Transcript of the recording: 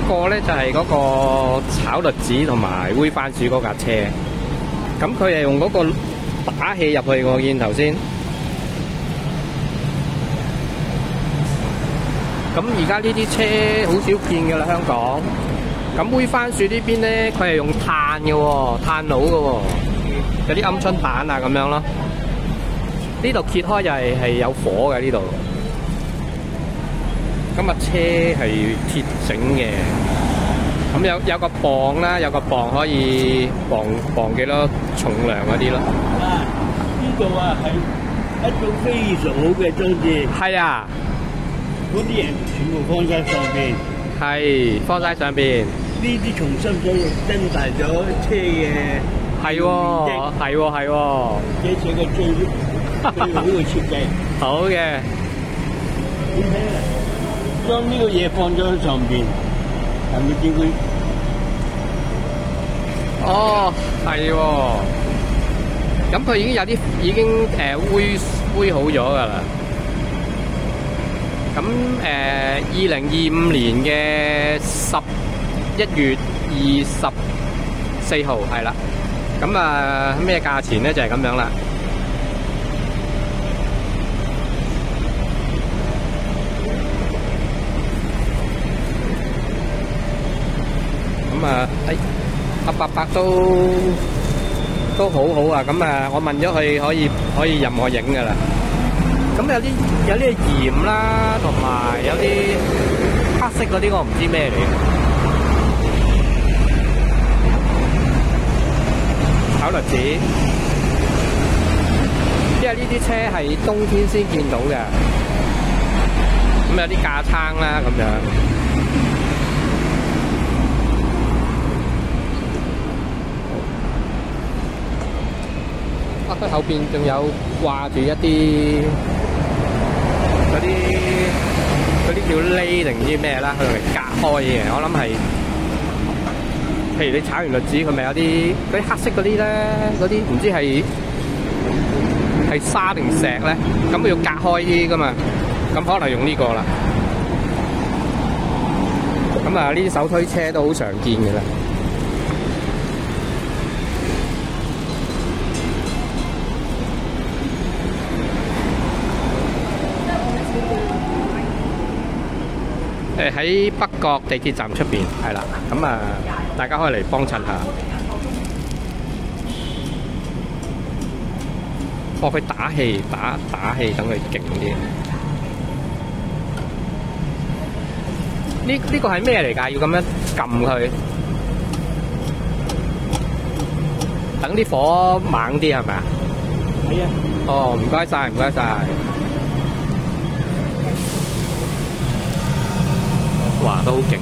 個咧就係嗰個炒栗子同埋煨番薯嗰架車，咁佢係用嗰個打氣入去我見頭先。咁而家呢啲車好少見㗎啦，香港。咁煨番薯呢邊咧，佢係用炭嘅喎，炭爐嘅喎，有啲鵪鶉蛋啊咁樣咯。呢度揭開就係有火嘅呢度。咁啊車係鐵整嘅，咁有個磅啦，有個磅可以磅幾多重量嗰啲咯。呢度啊係一種非常好嘅裝置。係啊，嗰啲人全部放晒上邊。係放晒上邊。呢啲重新咗增大咗車嘅。係喎，係喎，係喎。這車嘅最好嘅設計。好嘅。點睇啊？將呢個嘢放咗喺上邊，係咪點會？哦，係喎。咁佢已經煨好咗㗎啦。咁2025年嘅11月24號係啦。咁啊咩價錢咧？就係咁樣啦。咁啊，阿伯伯都好好啊！咁啊，我問咗佢可以任我影噶啦。咁有啲鹽啦，同埋有啲黑色嗰啲，我唔知咩嚟。炒栗子，因為呢啲車係冬天先見到嘅。咁有啲架撐啦，咁樣。佢後邊仲有掛住一啲嗰啲叫瀝定唔知咩啦，佢嚟隔開嘅。我諗係，譬如你炒完栗子，佢咪有啲嗰啲黑色嗰啲咧，嗰啲唔知係沙定石咧，咁佢要隔開啲噶嘛，咁可能用呢個啦。咁啊，呢啲手推車都好常見嘅啦。喺北角地鐵站出邊係啦，咁啊，大家可以嚟幫襯下。幫佢打氣，打氣，等佢勁啲。呢個係咩嚟㗎？要咁樣撳佢，等啲火猛啲係咪啊？係啊。哦，唔該晒，唔該晒。哇，都好勁。